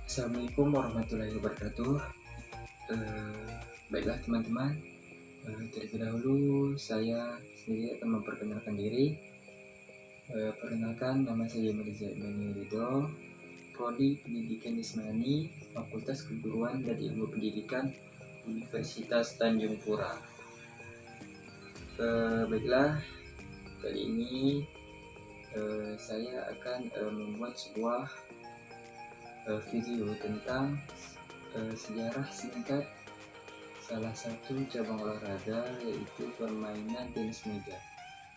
Assalamualaikum warahmatullahi wabarakatuh. Baiklah teman-teman, terlebih dahulu saya sendiri akan memperkenalkan diri. Perkenalkan, nama saya Mirza Immanuel Ridho, Prodi Pendidikan Ismani, Fakultas Keguruan dan Ilmu Pendidikan, Universitas Tanjung Pura. Baiklah, kali ini saya akan membuat sebuah video tentang sejarah singkat salah satu cabang olahraga, yaitu permainan tenis meja.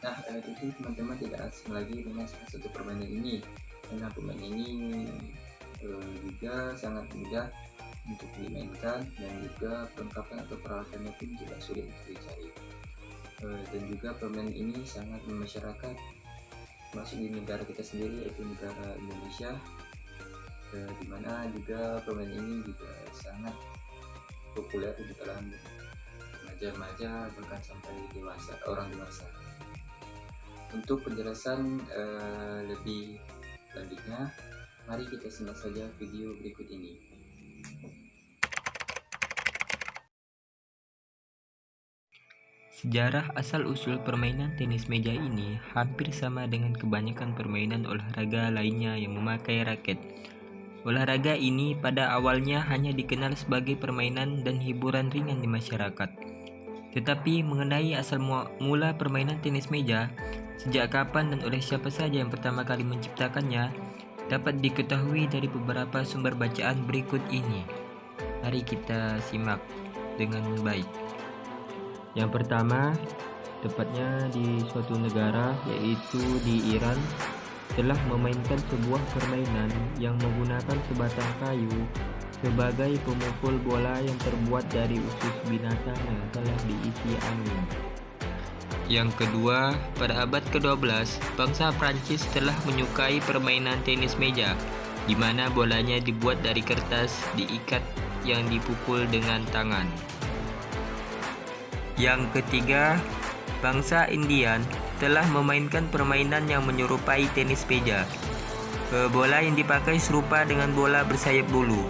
Nah, tentu teman-teman tidak asing lagi dengan salah satu permainan ini, karena permainan ini juga sangat mudah untuk dimainkan dan juga perlengkapan atau peralatannya pun tidak sulit untuk dicari. Dan juga permainan ini sangat memasyarakat, masuk di negara kita sendiri, yaitu negara Indonesia, di mana juga permainan ini juga sangat populer di kalangan remaja-remaja bahkan sampai dewasa, orang dewasa. Untuk penjelasan lebih lanjutnya, mari kita simak saja video berikut ini. Sejarah asal-usul permainan tenis meja ini hampir sama dengan kebanyakan permainan olahraga lainnya yang memakai raket. Olahraga ini pada awalnya hanya dikenal sebagai permainan dan hiburan ringan di masyarakat. Tetapi mengenai asal mula permainan tenis meja, sejak kapan dan oleh siapa saja yang pertama kali menciptakannya, dapat diketahui dari beberapa sumber bacaan berikut ini. Mari kita simak dengan baik. Yang pertama, tepatnya di suatu negara, yaitu di Iran, telah memainkan sebuah permainan yang menggunakan sebatang kayu sebagai pemukul bola yang terbuat dari usus binatang yang telah diisi angin. Yang kedua, pada abad ke-12, bangsa Prancis telah menyukai permainan tenis meja, di mana bolanya dibuat dari kertas diikat yang dipukul dengan tangan. Yang ketiga, bangsa Indian telah memainkan permainan yang menyerupai tenis meja. Bola yang dipakai serupa dengan bola bersayap bulu.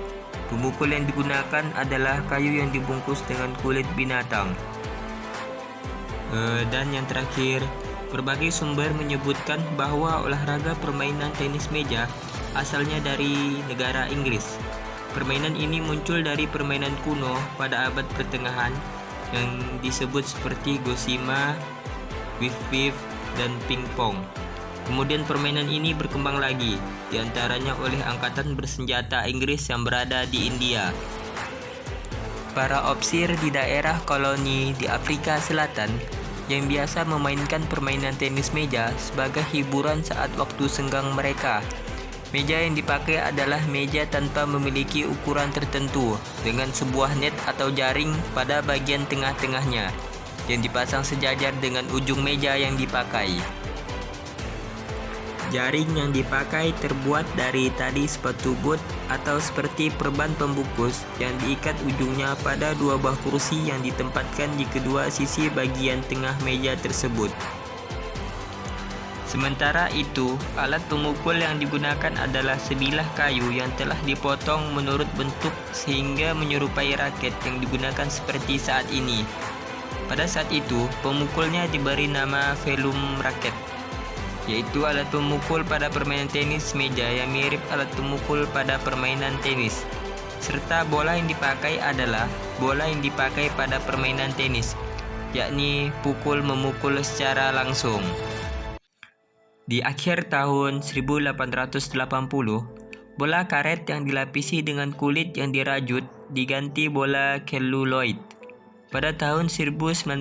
Pemukul yang digunakan adalah kayu yang dibungkus dengan kulit binatang. Dan yang terakhir, berbagai sumber menyebutkan bahwa olahraga permainan tenis meja asalnya dari negara Inggris. Permainan ini muncul dari permainan kuno pada abad pertengahan yang disebut seperti gosima, whiff-whiff, dan pingpong. Kemudian permainan ini berkembang lagi, diantaranya oleh angkatan bersenjata Inggris yang berada di India. Para opsir di daerah koloni di Afrika Selatan yang biasa memainkan permainan tenis meja sebagai hiburan saat waktu senggang mereka. Meja yang dipakai adalah meja tanpa memiliki ukuran tertentu, dengan sebuah net atau jaring pada bagian tengah-tengahnya yang dipasang sejajar dengan ujung meja yang dipakai. Jaring yang dipakai terbuat dari tali sepatu boot atau seperti perban pembungkus yang diikat ujungnya pada dua buah kursi yang ditempatkan di kedua sisi bagian tengah meja tersebut. Sementara itu, alat pemukul yang digunakan adalah sebilah kayu yang telah dipotong menurut bentuk sehingga menyerupai raket yang digunakan seperti saat ini. Pada saat itu, pemukulnya diberi nama velum raket, yaitu alat pemukul pada permainan tenis meja yang mirip alat pemukul pada permainan tenis. Serta bola yang dipakai adalah bola yang dipakai pada permainan tenis, yakni pukul-memukul secara langsung. Di akhir tahun 1880, bola karet yang dilapisi dengan kulit yang dirajut diganti bola celluloid. Pada tahun 1990,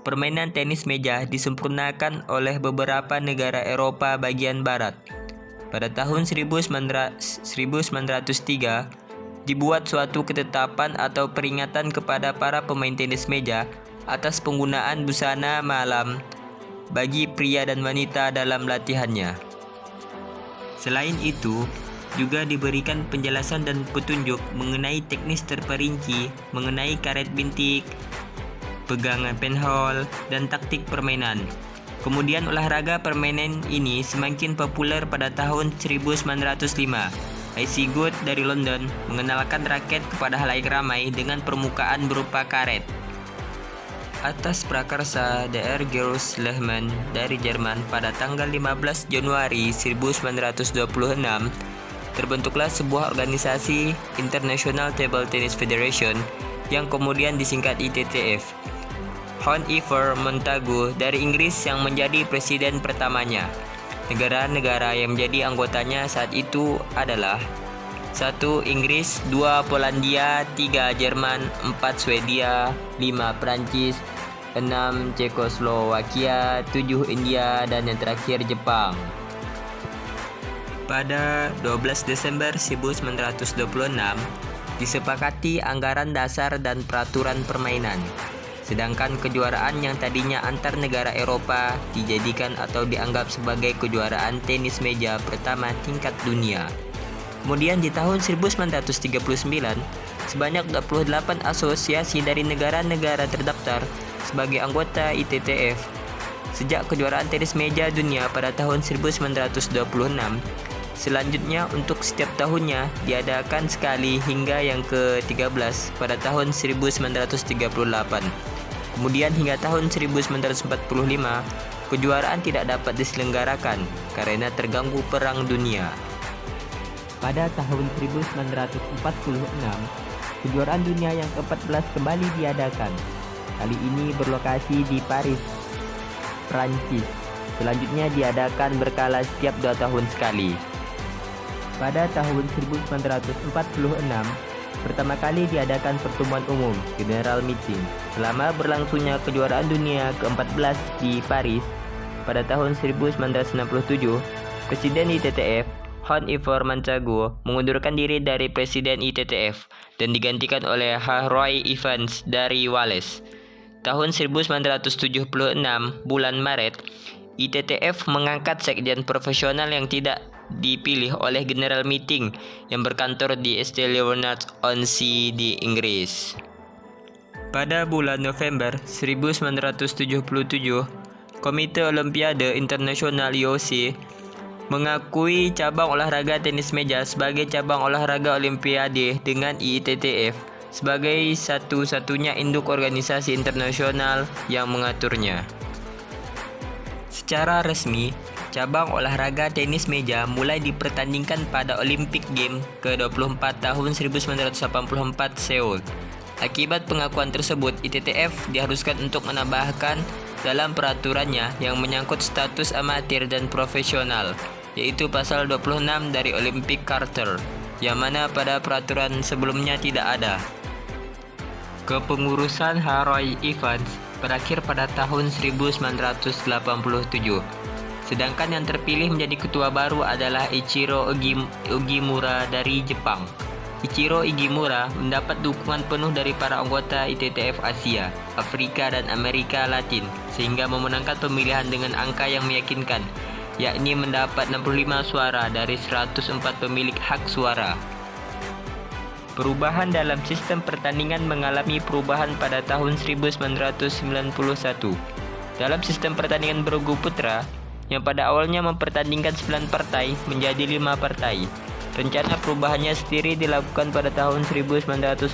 permainan tenis meja disempurnakan oleh beberapa negara Eropa bagian barat. Pada tahun 1903, dibuat suatu ketetapan atau peringatan kepada para pemain tenis meja atas penggunaan busana malam bagi pria dan wanita dalam latihannya. Selain itu, juga diberikan penjelasan dan petunjuk mengenai teknis terperinci mengenai karet bintik, pegangan penhole, dan taktik permainan. Kemudian olahraga permainan ini semakin populer pada tahun 1905. I.C. Good dari London mengenalkan raket kepada halayak ramai dengan permukaan berupa karet. Atas prakarsa Dr. Georg Lehmann dari Jerman pada tanggal 15 Januari 1926, terbentuklah sebuah organisasi International Table Tennis Federation yang kemudian disingkat ITTF. Iver Montagu dari Inggris yang menjadi presiden pertamanya. Negara-negara yang menjadi anggotanya saat itu adalah 1. Inggris, 2. Polandia, 3. Jerman, 4. Swedia, 5. Prancis, 6. Cekoslowakia, 7. India, dan yang terakhir Jepang. Pada 12 Desember 1926, disepakati anggaran dasar dan peraturan permainan. Sedangkan kejuaraan yang tadinya antar negara Eropa dijadikan atau dianggap sebagai kejuaraan tenis meja pertama tingkat dunia. Kemudian di tahun 1939, sebanyak 28 asosiasi dari negara-negara terdaftar sebagai anggota ITTF. Sejak kejuaraan tenis meja dunia pada tahun 1926, selanjutnya untuk setiap tahunnya diadakan sekali hingga yang ke-13 pada tahun 1938. Kemudian hingga tahun 1945, kejuaraan tidak dapat diselenggarakan karena terganggu Perang Dunia. Pada tahun 1946, kejuaraan dunia yang ke-14 kembali diadakan. Kali ini berlokasi di Paris, Prancis. Selanjutnya diadakan berkala setiap 2 tahun sekali. Pada tahun 1946, pertama kali diadakan pertemuan umum General Meeting. Selama berlangsungnya kejuaraan dunia ke-14 di Paris pada tahun 1967, Presiden ITTF Iver Montagu mengundurkan diri dari Presiden ITTF dan digantikan oleh Roy Evans dari Wales. Tahun 1976 bulan Maret, ITTF mengangkat sekjen profesional yang tidak dipilih oleh General Meeting yang berkantor di St. Leonards-on-Sea di Inggris. Pada bulan November 1977, Komite Olimpiade Internasional IOC mengakui cabang olahraga tenis meja sebagai cabang olahraga Olimpiade dengan ITTF sebagai satu-satunya induk organisasi internasional yang mengaturnya. Secara resmi, cabang olahraga tenis meja mulai dipertandingkan pada Olympic Games ke-24 tahun 1984 Seoul. Akibat pengakuan tersebut, ITTF diharuskan untuk menambahkan dalam peraturannya yang menyangkut status amatir dan profesional, yaitu pasal 26 dari Olympic Charter, yang mana pada peraturan sebelumnya tidak ada. Kepengurusan Roy Evans berakhir pada tahun 1987. Sedangkan yang terpilih menjadi ketua baru adalah Ichiro Ogimura dari Jepang. Ichiro Ogimura mendapat dukungan penuh dari para anggota ITTF Asia, Afrika, dan Amerika Latin, sehingga memenangkan pemilihan dengan angka yang meyakinkan, yakni mendapat 65 suara dari 104 pemilik hak suara. Perubahan dalam sistem pertandingan mengalami perubahan pada tahun 1991. Dalam sistem pertandingan bergu putra, yang pada awalnya mempertandingkan 9 partai menjadi 5 partai. Rencana perubahannya sendiri dilakukan pada tahun 1989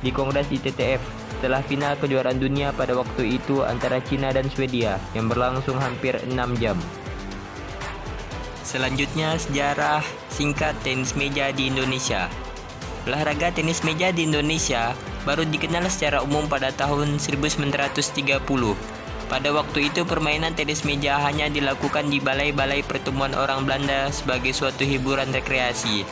di Kongres ITTF setelah final kejuaraan dunia pada waktu itu antara Cina dan Swedia yang berlangsung hampir 6 jam. Selanjutnya, sejarah singkat tenis meja di Indonesia. Olahraga tenis meja di Indonesia baru dikenal secara umum pada tahun 1930. Pada waktu itu permainan tenis meja hanya dilakukan di balai-balai pertemuan orang Belanda sebagai suatu hiburan rekreasi.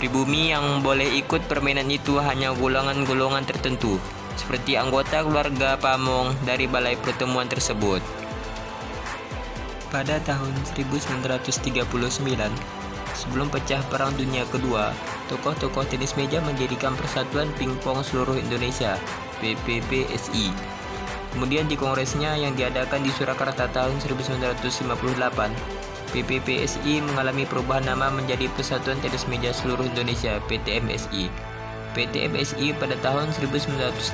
Pribumi yang boleh ikut permainan itu hanya golongan-golongan tertentu, seperti anggota keluarga pamong dari balai pertemuan tersebut. Pada tahun 1939, sebelum pecah Perang Dunia Kedua, tokoh-tokoh tenis meja mendirikan Persatuan Pingpong Seluruh Indonesia (PPPSI). Kemudian di kongresnya yang diadakan di Surakarta tahun 1958, PPPSI mengalami perubahan nama menjadi Persatuan Tenis Meja Seluruh Indonesia (PTMSI). PTMSI pada tahun 1960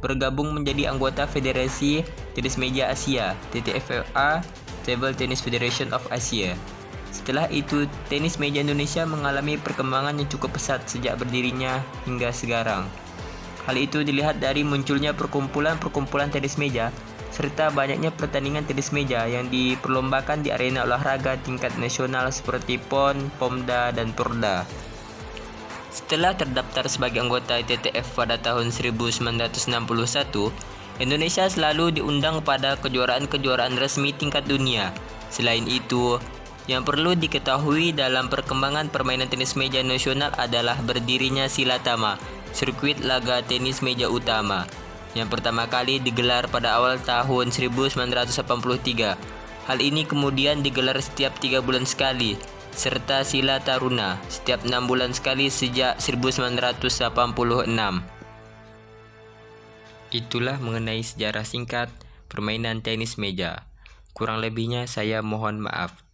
bergabung menjadi anggota Federasi Tenis Meja Asia (TTFA), Table Tennis Federation of Asia. Setelah itu, tenis meja Indonesia mengalami perkembangan yang cukup pesat sejak berdirinya hingga sekarang. Hal itu dilihat dari munculnya perkumpulan-perkumpulan tenis meja serta banyaknya pertandingan tenis meja yang diperlombakan di arena olahraga tingkat nasional seperti PON, POMDA, dan PORDA. Setelah terdaftar sebagai anggota ITTF pada tahun 1961, Indonesia selalu diundang pada kejuaraan-kejuaraan resmi tingkat dunia. Selain itu, yang perlu diketahui dalam perkembangan permainan tenis meja nasional adalah berdirinya Silatama, sirkuit laga tenis meja utama, yang pertama kali digelar pada awal tahun 1983. Hal ini kemudian digelar setiap 3 bulan sekali, serta Sila Taruna setiap 6 bulan sekali sejak 1986. Itulah mengenai sejarah singkat permainan tenis meja. Kurang lebihnya saya mohon maaf.